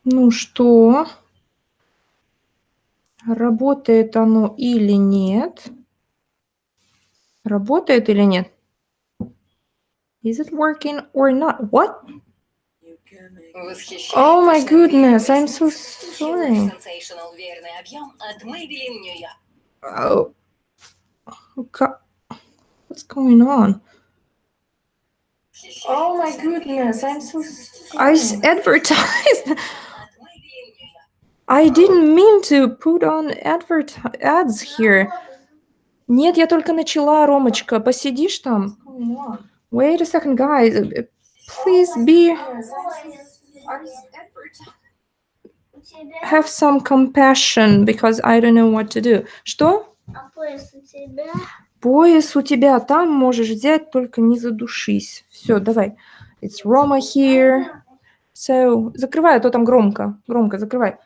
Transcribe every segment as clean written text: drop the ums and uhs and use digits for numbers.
Ну что, работает оно или нет? Работает или нет? Is it working or not? What? Oh my goodness, I'm so sorry. Oh, what's going on? Oh my goodness, I'm so sorry. I advertised. I didn't mean to put on ads here. Нет, я только начала, Ромочка. Посидишь там? Wait a second, guys. Please be... Have some compassion, because I don't know what to do. Что? А пояс у тебя? Пояс у тебя. Там можешь взять, только не задушись. Все, давай. It's Roma here. So, закрывай, а то там громко. Громко закрывай.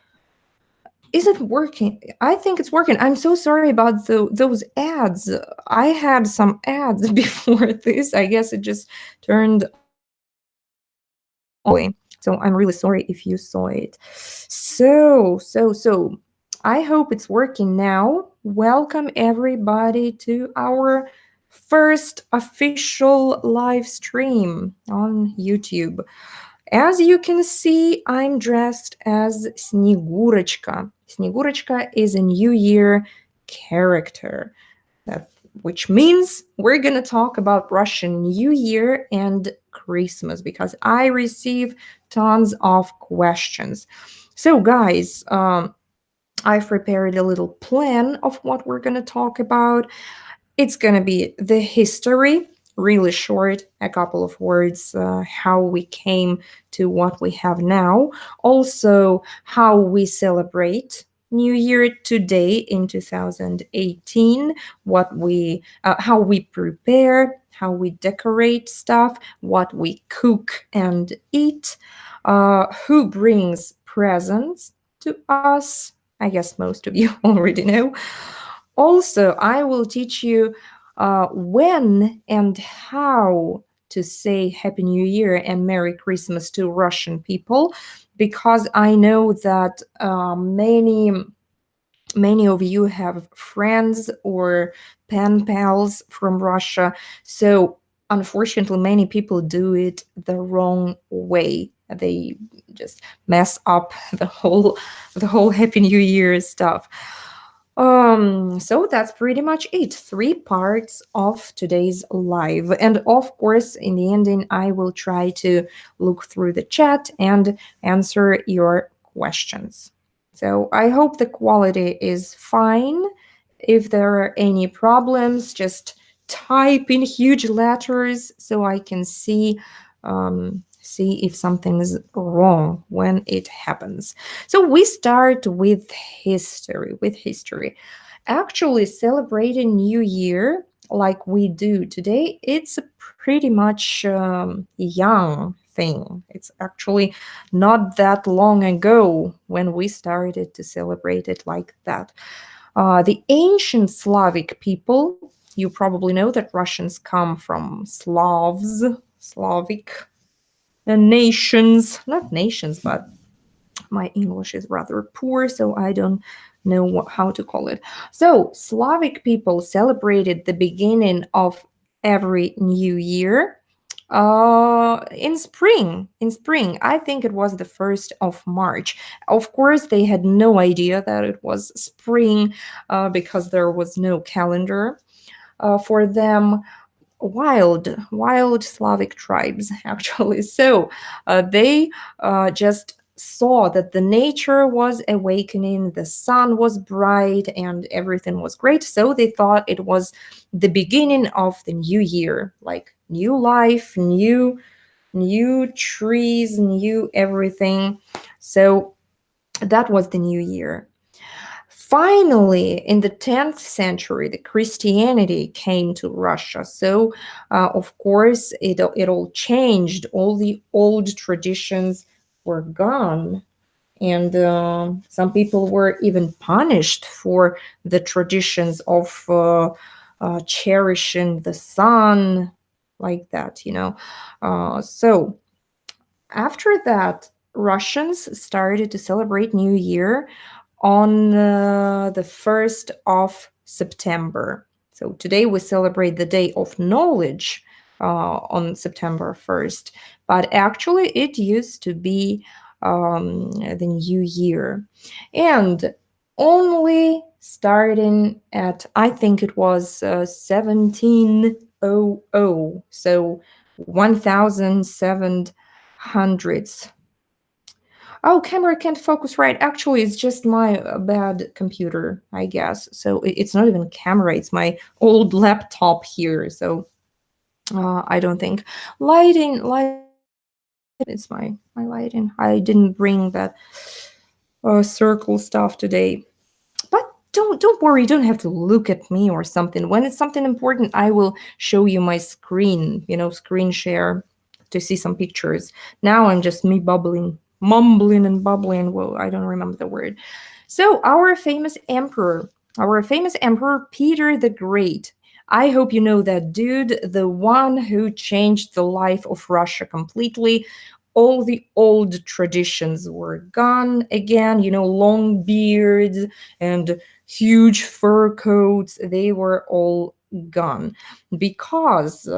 Is it working? I think it's working. I'm so sorry about those ads. I had some ads before this. I guess it just turned away. So I'm really sorry if you saw it. So I hope it's working now. Welcome everybody to our first official live stream on YouTube. As you can see, I'm dressed as Снегурочка. Снегурочка is a New Year character, which means we're going to talk about Russian New Year and Christmas, because I receive tons of questions. So, guys, I've prepared a little plan of what we're going to talk about. It's going to be the history, really short, a couple of words, how we came to what we have now. Also, how we celebrate New Year today in 2018, how we prepare, how we decorate stuff, what we cook and eat, who brings presents to us. I guess most of you already know. Also, I will teach you when and how to say Happy New Year and Merry Christmas to Russian people, because I know that many of you have friends or pen pals from Russia. So unfortunately, many people do it the wrong way. They just mess up the whole Happy New Year stuff. So that's pretty much it. 3 parts of today's live. And of course, in the ending, I will try to look through the chat and answer your questions. So I hope the quality is fine. If there are any problems, just type in huge letters so I can see if something is wrong when it happens. So we start with history. Actually, celebrating New Year like we do today, it's a pretty much young thing. It's actually not that long ago when we started to celebrate it like that. The ancient Slavic people, you probably know that Russians come from Slavic nations, not nations, but my English is rather poor, so I don't know how to call it. So, Slavic people celebrated the beginning of every new year in spring. I think it was the 1st of March. Of course, they had no idea that it was spring because there was no calendar for them. Wild Slavic tribes, actually. So they just saw that the nature was awakening, the sun was bright, and everything was great. So they thought it was the beginning of the new year, like new life, new trees, new everything. So that was the new year. Finally, in the 10th century, the Christianity came to Russia. So, of course, it all changed. All the old traditions were gone. And some people were even punished for the traditions of cherishing the sun, like that, So, after that, Russians started to celebrate New Year on the 1st of September. So today we celebrate the Day of Knowledge on September 1st, but actually it used to be the New Year. And only starting at, I think it was 1700, so 1700s. Oh, camera can't focus right. Actually, it's just my bad computer, I guess. So it's not even camera, it's my old laptop here. So I don't think. Lighting, it's my lighting. I didn't bring that circle stuff today. But don't worry, you don't have to look at me or something. When it's something important, I will show you my screen, screen share to see some pictures. Now I'm just me mumbling and bubbling. Well, I don't remember the word. So our famous emperor Peter the Great. I hope you know that dude, the one who changed the life of Russia completely. All the old traditions were gone again, long beards and huge fur coats, they were all gone because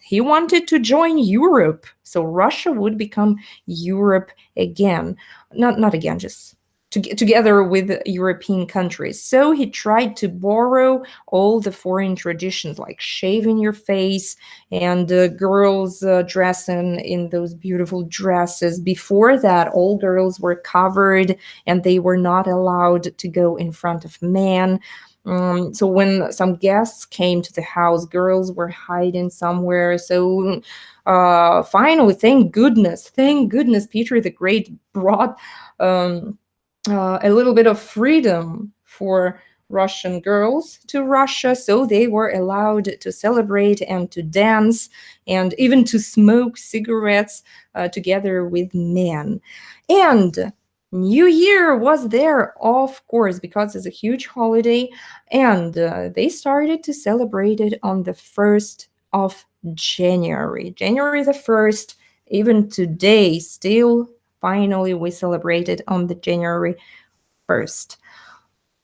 he wanted to join Europe. So Russia would become Europe again. Not again, just together with European countries. So he tried to borrow all the foreign traditions, like shaving your face and girls dressing in those beautiful dresses. Before that, all girls were covered and they were not allowed to go in front of men. So when some guests came to the house, girls were hiding somewhere. So finally, thank goodness, Peter the Great brought a little bit of freedom for Russian girls to Russia, so they were allowed to celebrate and to dance and even to smoke cigarettes together with men. And New Year was there, of course, because it's a huge holiday, and they started to celebrate it on the 1st of January. January the 1st, even today, still finally we celebrate it on the January 1st.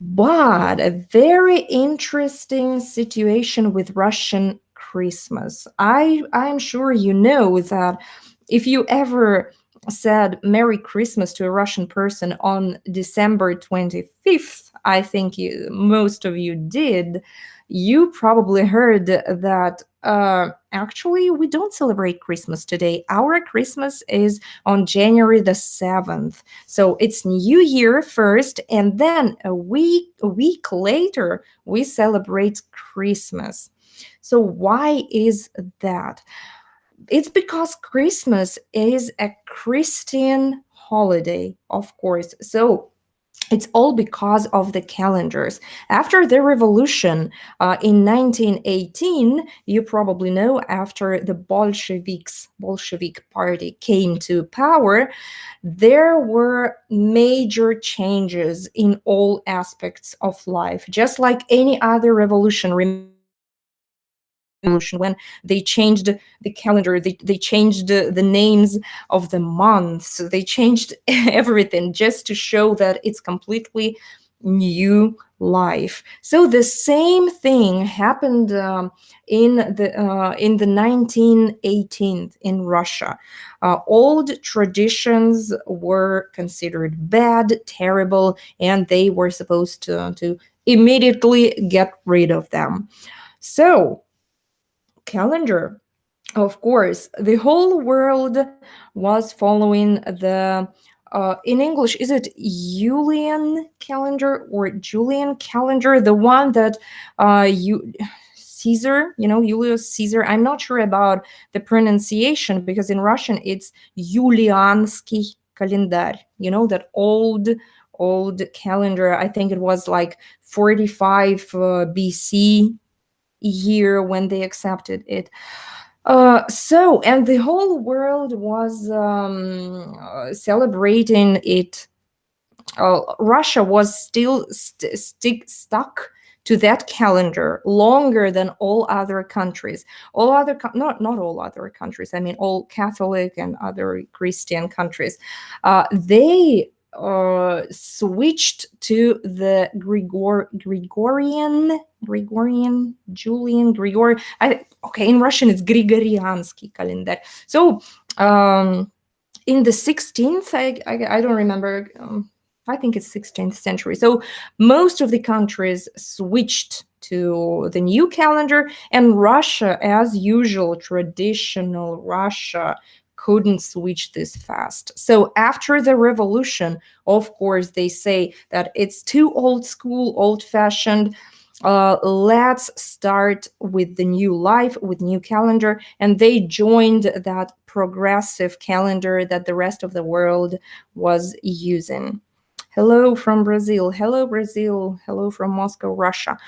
But a very interesting situation with Russian Christmas. I'm sure you know that if you ever said Merry Christmas to a Russian person on December 25th, I think most of you did, you probably heard that actually we don't celebrate Christmas today. Our Christmas is on January the 7th. So it's New Year first, and then a week later, we celebrate Christmas. So why is that? It's because Christmas is a Christian holiday, of course. So it's all because of the calendars. After the revolution in 1918, you probably know, after the Bolshevik party came to power, there were major changes in all aspects of life, just like any other revolution. When they changed the calendar, they changed the names of the months, they changed everything just to show that it's completely new life. So the same thing happened in the 1918 in Russia. Old traditions were considered bad, terrible, and they were supposed to immediately get rid of them. So calendar, of course, the whole world was following the in English, is it Julian calendar or Julian calendar, the one that you Caesar, Julius Caesar. I'm not sure about the pronunciation, because in Russian it's Juliansky calendar, that old calendar. I think it was like 45 BC year when they accepted it. And the whole world was celebrating it. Russia was still stuck to that calendar longer than all other countries. All other, not all other countries, I mean all Catholic and other Christian countries, they switched to the in Russian it's Grigoriansky calendar. So in the 16th, I don't remember, I think it's 16th century. So most of the countries switched to the new calendar, and Russia, as usual, traditional Russia, couldn't switch this fast. So after the revolution, of course, they say that it's too old school, old-fashioned. Let's start with the new life, with new calendar. And they joined that progressive calendar that the rest of the world was using. Hello from Brazil. Hello, Brazil. Hello from Moscow, Russia.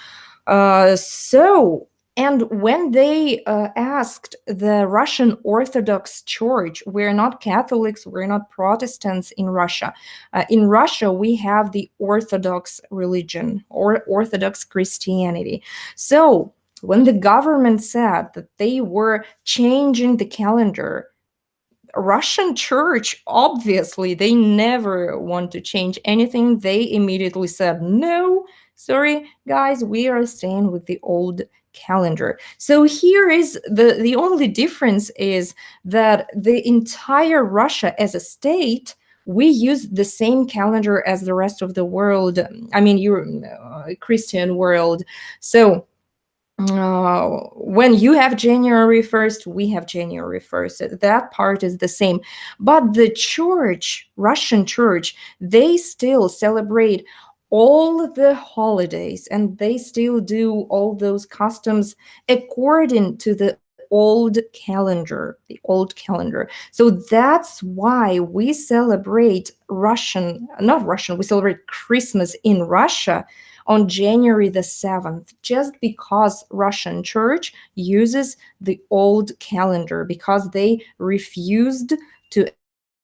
And when they asked the Russian Orthodox Church, we're not Catholics, we're not Protestants in Russia. In Russia, we have the Orthodox religion or Orthodox Christianity. So when the government said that they were changing the calendar, Russian church, obviously, they never want to change anything. They immediately said, no, sorry, guys, we are staying with the old calendar. So here is the only difference is that the entire Russia as a state, we use the same calendar as the rest of the world. I mean, Christian world. So when you have January 1st, we have January 1st. That part is the same. But the church, Russian church, they still celebrate all the holidays and they still do all those customs according to the old calendar, So that's why we celebrate we celebrate Christmas in Russia on January the 7th, just because Russian church uses the old calendar, because they refused to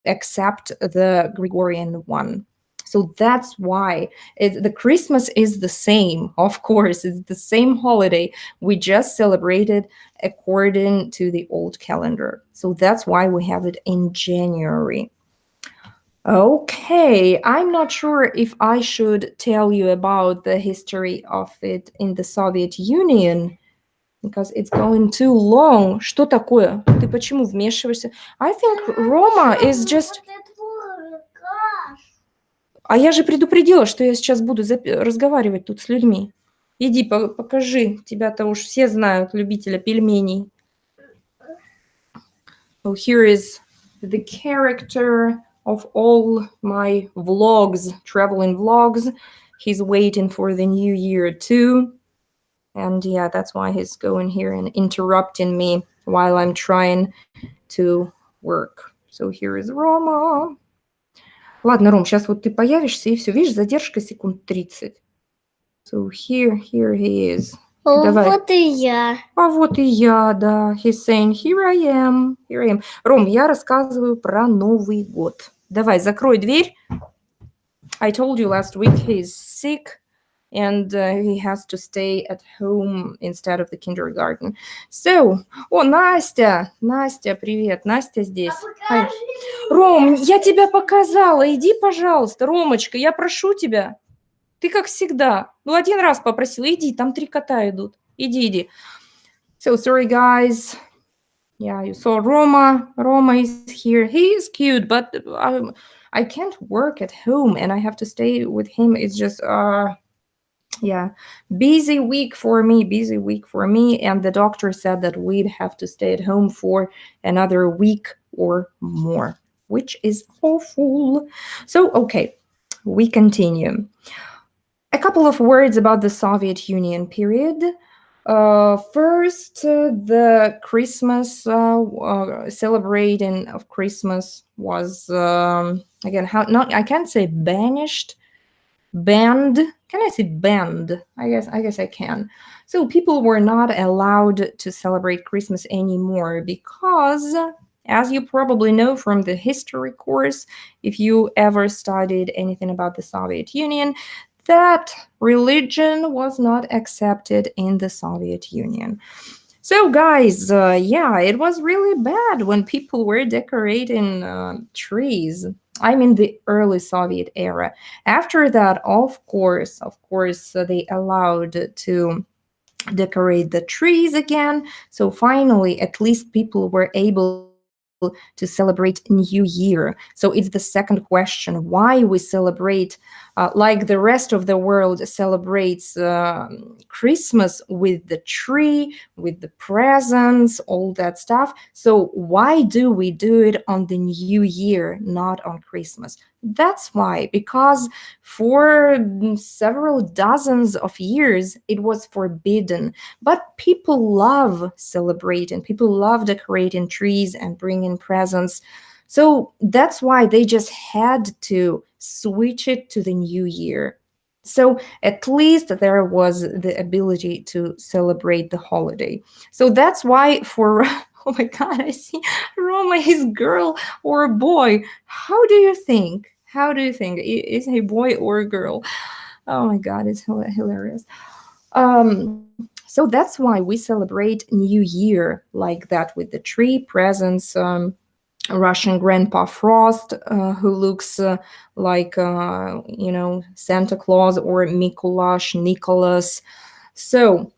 accept the Gregorian one. So that's why the Christmas is the same. Of course, it's the same holiday. We just celebrated according to the old calendar. So that's why we have it in January. Okay, I'm not sure if I should tell you about the history of it in the Soviet Union, because it's going too long. Что такое? Ты почему вмешиваешься? I think Roma is just... А я же предупредила, что я сейчас буду разговаривать тут с людьми. Иди, покажи. Тебя-то уж все знают, любителя пельменей. So here is the character of all my vlogs, traveling vlogs. He's waiting for the new year too. And yeah, that's why he's going here and interrupting me while I'm trying to work. So here is Roma. Ладно, Ром, сейчас вот ты появишься и все. Видишь, задержка секунд 30. So here he is. Давай. Вот и я. А вот и я, да. He's saying, here I am. Ром, я рассказываю про Новый год. Давай, закрой дверь. I told you last week he's sick and he has to stay at home instead of the kindergarten. So, Настя, привет, Настя здесь. Hi. Ром, я тебя показала, иди, пожалуйста, Ромочка, я прошу тебя. Ты как всегда. Ну, один раз попросила, иди, там 3 кота идут. Иди. So, sorry, guys. Yeah, you saw Roma. Roma is here. He is cute, but I can't work at home and I have to stay with him. It's just, busy week for me. And the doctor said that we'd have to stay at home for another week or more, which is awful. So, okay, we continue. A couple of words about the Soviet Union period. First, the Christmas celebrating of Christmas was I can't say banished, banned. Can I say banned? I guess I can. So people were not allowed to celebrate Christmas anymore because, as you probably know from the history course, if you ever studied anything about the Soviet Union, that religion was not accepted in the Soviet Union. So, guys, yeah, it was really bad when people were decorating trees. I mean, the early Soviet era. After that, of course, they allowed to decorate the trees again. So finally, at least people were able to celebrate New Year. So it's the second question why we celebrate, like the rest of the world celebrates Christmas with the tree, with the presents, all that stuff. So why do we do it on the New Year, not on Christmas? That's why, because for several dozens of years it was forbidden. But people love celebrating, people love decorating trees and bringing presents. So that's why they just had to switch it to the new year. So at least there was the ability to celebrate the holiday. So that's why for oh my god, I see Roma is girl or a boy. How do you think? How do you think? Is he a boy or a girl? Oh my god, it's hilarious. So that's why we celebrate New Year like that with the tree, presents, Russian Grandpa Frost, who looks like, Santa Claus or Mikulash, Nicholas. So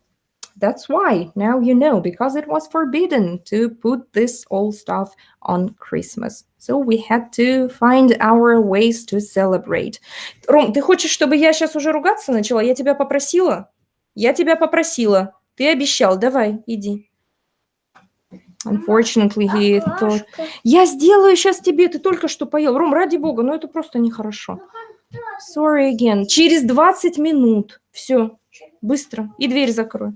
that's why now you know, because it was forbidden to put this old stuff on Christmas. So we had to find our ways to celebrate. Ром, ты хочешь, чтобы я сейчас уже ругаться начала? Я тебя попросила. Я тебя попросила. Ты обещал. Давай, иди. Unfortunately, he thought... Я сделаю сейчас тебе, ты только что поел. Ром, ради бога, но это просто нехорошо. Sorry again. Через 20 минут. Все, быстро. И дверь закрой.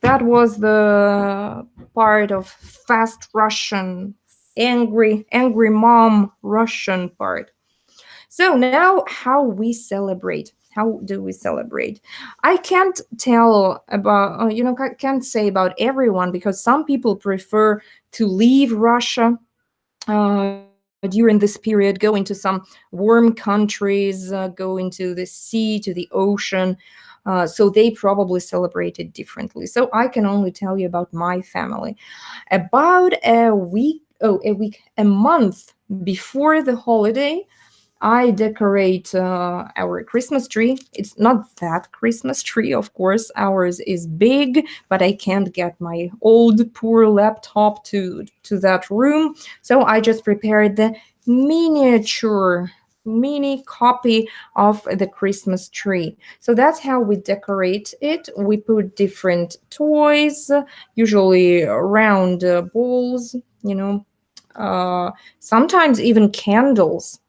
That was the part of fast Russian, angry mom Russian part. So now how we celebrate. How do we celebrate? I can't tell about, can't say about everyone, because some people prefer to leave Russia during this period, go into some warm countries, go into the sea, to the ocean. So they probably celebrate it differently. So I can only tell you about my family. About a month before the holiday, I decorate our Christmas tree. It's not that Christmas tree, of course. Ours is big, but I can't get my old poor laptop to that room. So I just prepared the mini copy of the Christmas tree. So that's how we decorate it. We put different toys, usually round balls, sometimes even candles,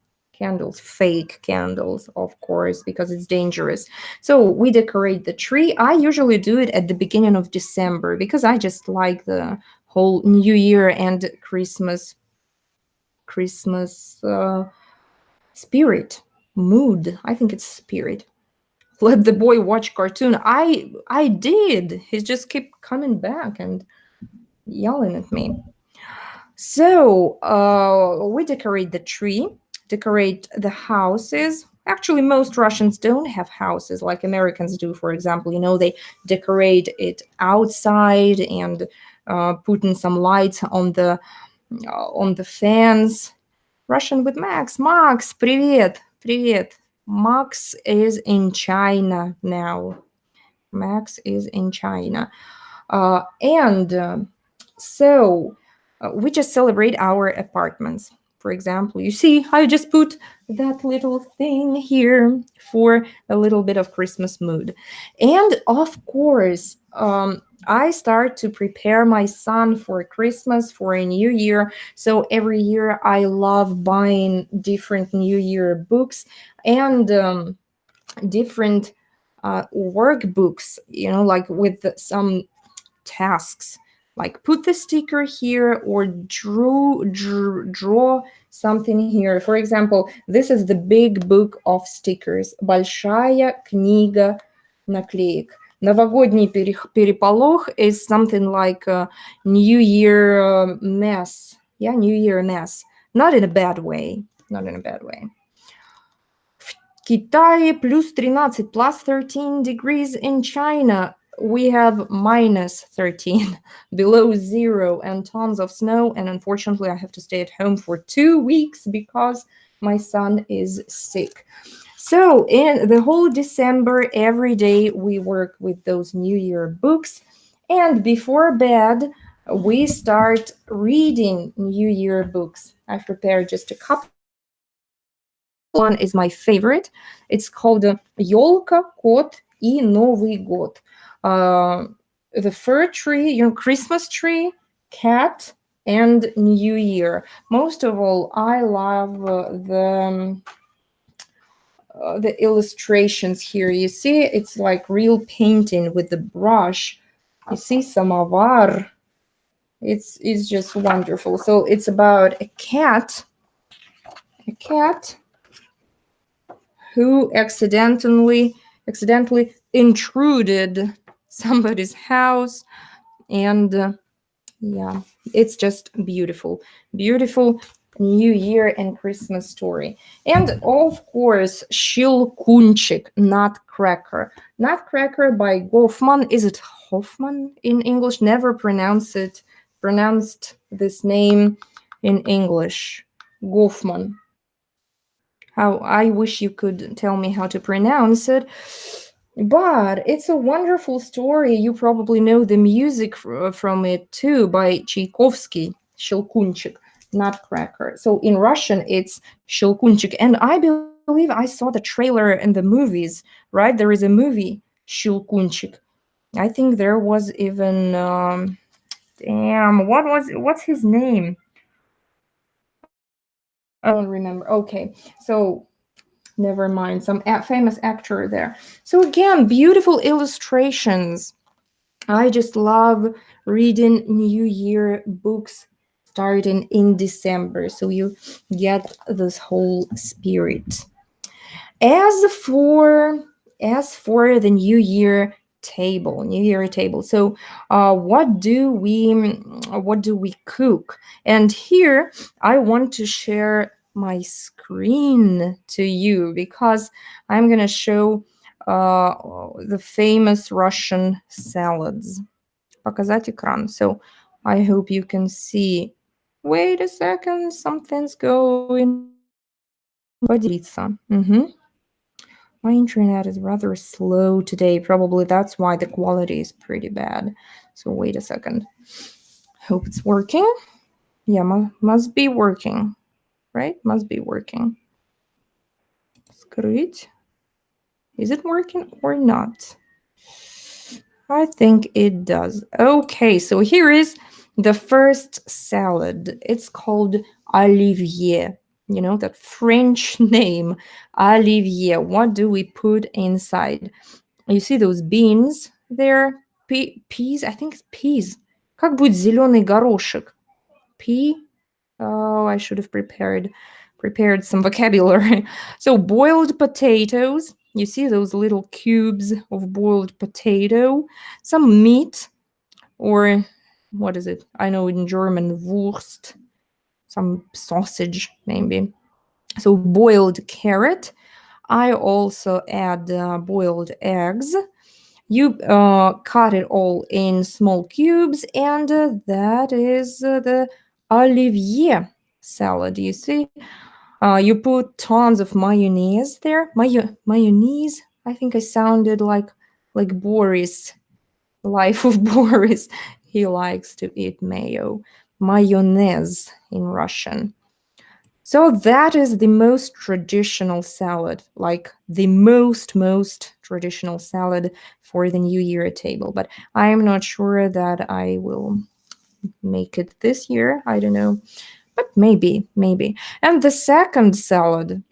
fake candles, of course, because it's dangerous. So we decorate the tree. I usually do it at the beginning of December because I just like the whole New Year and Christmas spirit, mood. I think it's spirit. Let the boy watch cartoon. I did. He just kept coming back and yelling at me. So we decorate the tree, decorate the houses. Actually, most Russians don't have houses like Americans do, for example. They decorate it outside and put in some lights on the fans. Russian with Max. Max, привет, привет. Max is in China now. Max is in China. So we just celebrate our apartments. For example, you see, I just put that little thing here for a little bit of Christmas mood. And of course, I start to prepare my son for Christmas, for a new year. So every year I love buying different New Year books and different workbooks, like with some tasks, like put the sticker here or draw something here. For example, this is the big book of stickers. Большая книга наклеек. Новогодний переполох is something like a New Year mess. Yeah, New Year mess. Not in a bad way. Китай plus 13, plus 13 degrees in China. We have minus 13, below zero, and tons of snow. And unfortunately, I have to stay at home for 2 weeks because my son is sick. So, in the whole December, every day we work with those New Year books. And before bed, we start reading New Year books. I've prepared just a couple. One is my favorite. It's called Yolka, Kot и Новый год. The fir tree, Christmas tree, cat, and New Year. Most of all, I love the illustrations here. You see, it's like real painting with the brush. You see, samovar. It's just wonderful. So it's about a cat who accidentally intruded somebody's house, and yeah, it's just beautiful New Year and Christmas story. And of course, Shilkunchik, Nutcracker by Goffman. Is it Hoffman in English? Never pronounced this name in English. Goffman. How I wish you could tell me how to pronounce it. But it's a wonderful story. You probably know the music from it too, by Tchaikovsky, Щелкунчик, Nutcracker. So in Russian, it's Щелкунчик. And I believe I saw the trailer in the movies, right? There is a movie, Щелкунчик. I think there was even, what's his name? I don't remember. Okay, so never mind, some famous actor there. So again, beautiful illustrations. I just love reading New Year books starting in December, so you get this whole spirit. As for the New Year table, so what do we cook? And here I want to share my screen to you because I'm gonna show the famous Russian salads. Показать экран. So I hope you can see. Wait a second, something's going. Поделиться. My internet is rather slow today. Probably that's why the quality is pretty bad. So wait a second. Hope it's working. Yeah, must be working. Right? Must be working. Скрыть. Is it working or not? I think it does. Okay, so here is the first salad. It's called Olivier. You know, that French name, Olivier. What do we put inside? You see those beans there? Peas? I think it's peas. Как будет зеленый горошек? Pea? Oh, I should have prepared some vocabulary. So boiled potatoes. You see those little cubes of boiled potato, some meat, or what is it? I know in German, Wurst, some sausage maybe. So boiled carrot. I also add boiled eggs. You cut it all in small cubes, and that is the Olivier salad. You see, you put tons of mayonnaise there. Mayonnaise. I think I sounded like Boris, Life of Boris. He likes to eat mayo. Mayonnaise in Russian. So that is the most traditional salad, like the most traditional salad for the New Year table. But I'm not sure that I will make it this year. I don't know. But maybe. And the second salad,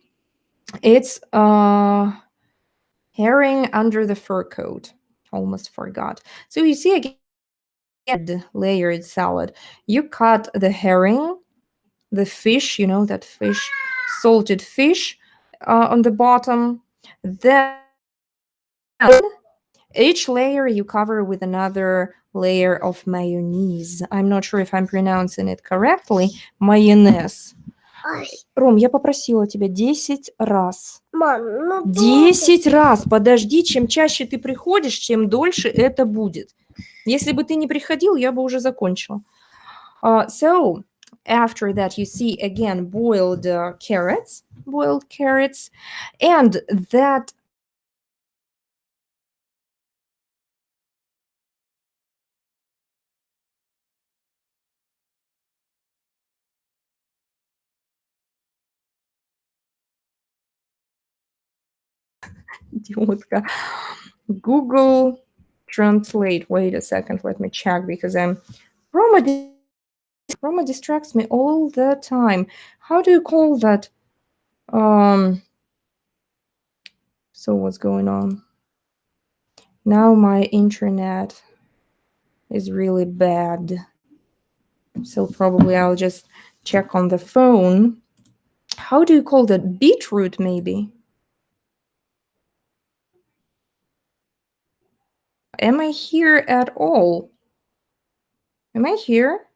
it's herring under the fur coat. Almost forgot. So you see again, layered salad. You cut the herring, the fish, you know, that fish, salted fish on the bottom. Then each layer you cover with another layer of mayonnaise. I'm not sure if I'm pronouncing it correctly. Mayonnaise. Ай, Ром, я попросила тебя 10 раз. мам, ну 10 раз. Подожди, чем чаще ты приходишь, чем дольше это будет. Если бы ты не приходил, я бы уже закончила. So, after that, you see again boiled carrots, and that идиотка. Google Translate. Wait a second, let me check because Roma distracts me all the time. How do you call that? So what's going on? Now my internet is really bad. So probably I'll just check on the phone. How do you call that? Beetroot, maybe? Am I here at all? Am I here?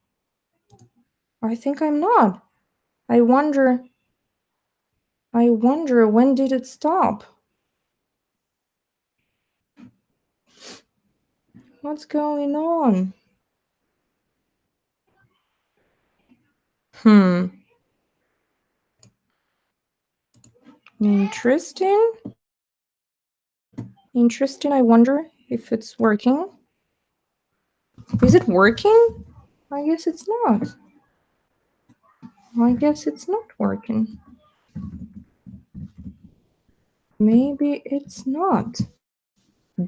I think I'm not. I wonder when did it stop? What's going on? Interesting. Interesting. I wonder if it's working. Is it working? I guess it's not. I guess it's not working. Maybe it's not.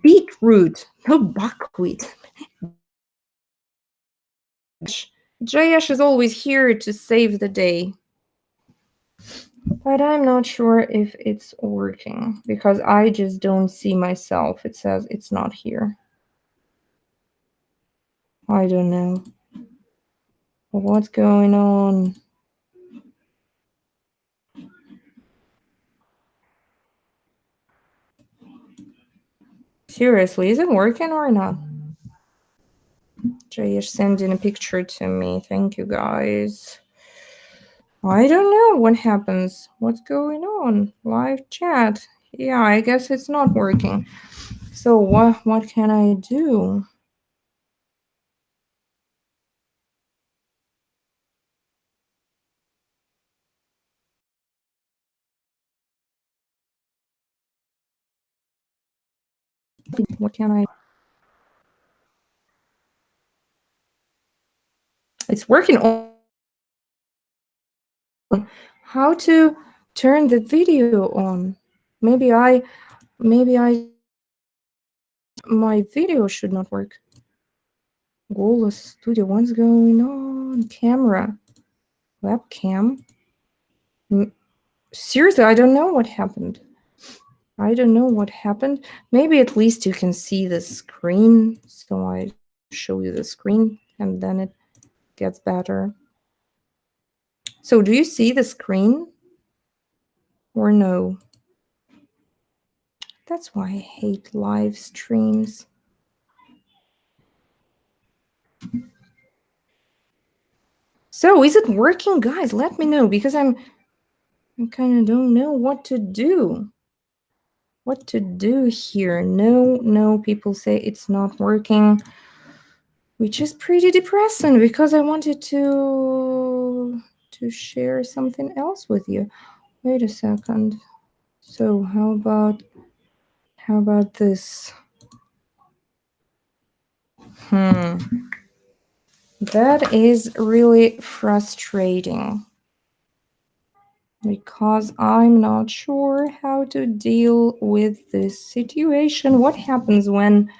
Beetroot, no buckwheat. Jayesh is always here to save the day. But I'm not sure if it's working because I just don't see myself. It says it's not here. I don't know. What's going on? Seriously, is it working or not? Jayesh sending a picture to me. Thank you, guys. I don't know what happens. What's going on? Live chat. Yeah, I guess it's not working. So what can I do? What can I? It's working on. How to turn the video on? Maybe my video should not work. Golus Studio, what's going on? Camera, webcam. Seriously, I don't know what happened. I don't know what happened. Maybe at least you can see the screen. So I show you the screen and then it gets better. So do you see the screen or no? That's why I hate live streams. So is it working, guys? Let me know because I kind of don't know what to do. What to do here? No, people say it's not working, which is pretty depressing because I wanted to share something else with you. Wait a second. So how about this? That is really frustrating because I'm not sure how to deal with this situation. What happens when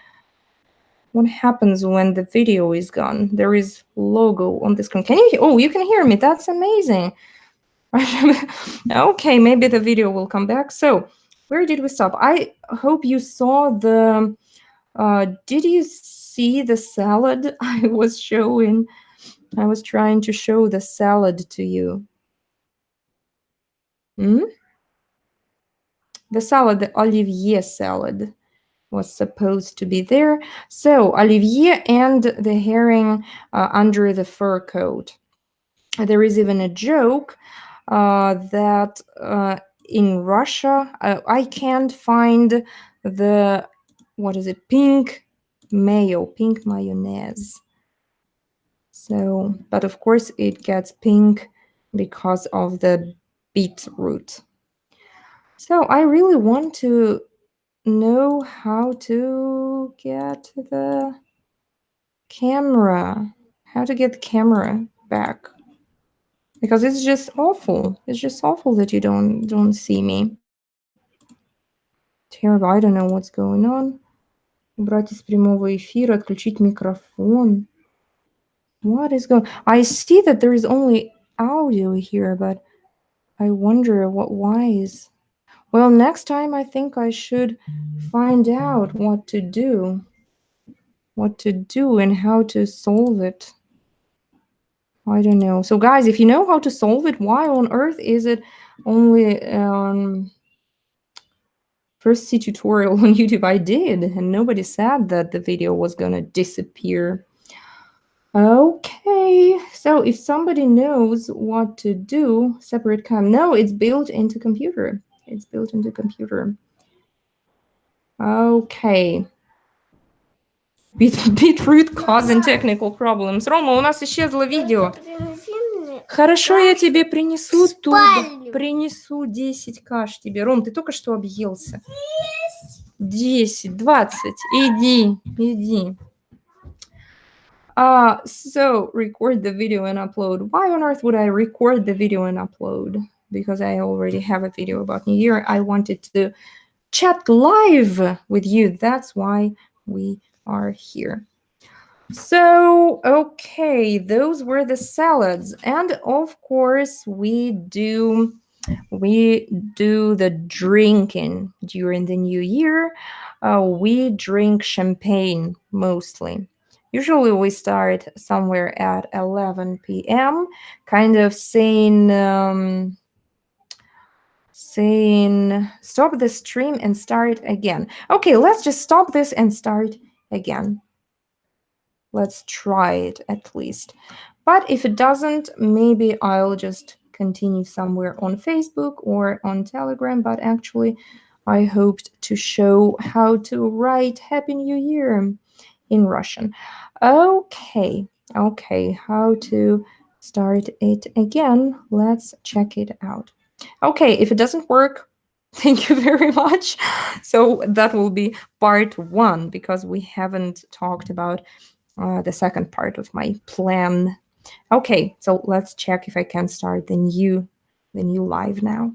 the video is gone? There is logo on the screen. Can you? Oh, you can hear me. That's amazing. Okay, maybe the video will come back. So where did we stop? I hope you saw the. Did you see the salad I was showing? I was trying to show the salad to you. The salad, the Olivier salad, was supposed to be there. So Olivier and the herring under the fur coat. There is even a joke that in Russia, I can't find the, what is it, pink mayonnaise. So, but of course it gets pink because of the beetroot. So I really want to know how to get the camera, back, because it's just awful. It's just awful that you don't see me. Terrible. I don't know what's going on. Убрать из прямого эфира, отключить микрофон. What is going? I see that there is only audio here, but I wonder why is. Well, next time I think I should find out what to do and how to solve it. I don't know. So guys, if you know how to solve it, why on earth is it only first C tutorial on YouTube I did, and nobody said that the video was gonna disappear. Okay, so if somebody knows what to do, separate cam. No, it's built into computer. It's built into computer. Okay. Beetroot causing technical problems. Рома, у нас исчезло видео. Хорошо, я тебе принесу туда. Принесу 10 каш тебе. Ром, ты только что объелся. 10, 20. Иди. So record the video and upload. Why on earth would I record the video and upload? Because I already have a video about New Year. I wanted to chat live with you. That's why we are here. So, okay, those were the salads. And of course, we do the drinking during the new year. We drink champagne mostly. Usually we start somewhere at 11 p.m., kind of saying stop the stream and start again. Okay, let's just stop this and start again. Let's try it at least. But if it doesn't, maybe I'll just continue somewhere on Facebook or on Telegram. But actually, I hoped to show how to write Happy New Year in Russian. Okay, how to start it again. Let's check it out. Okay, if it doesn't work, thank you very much. So that will be part 1, because we haven't talked about the second part of my plan. Okay, so let's check if I can start the new live now.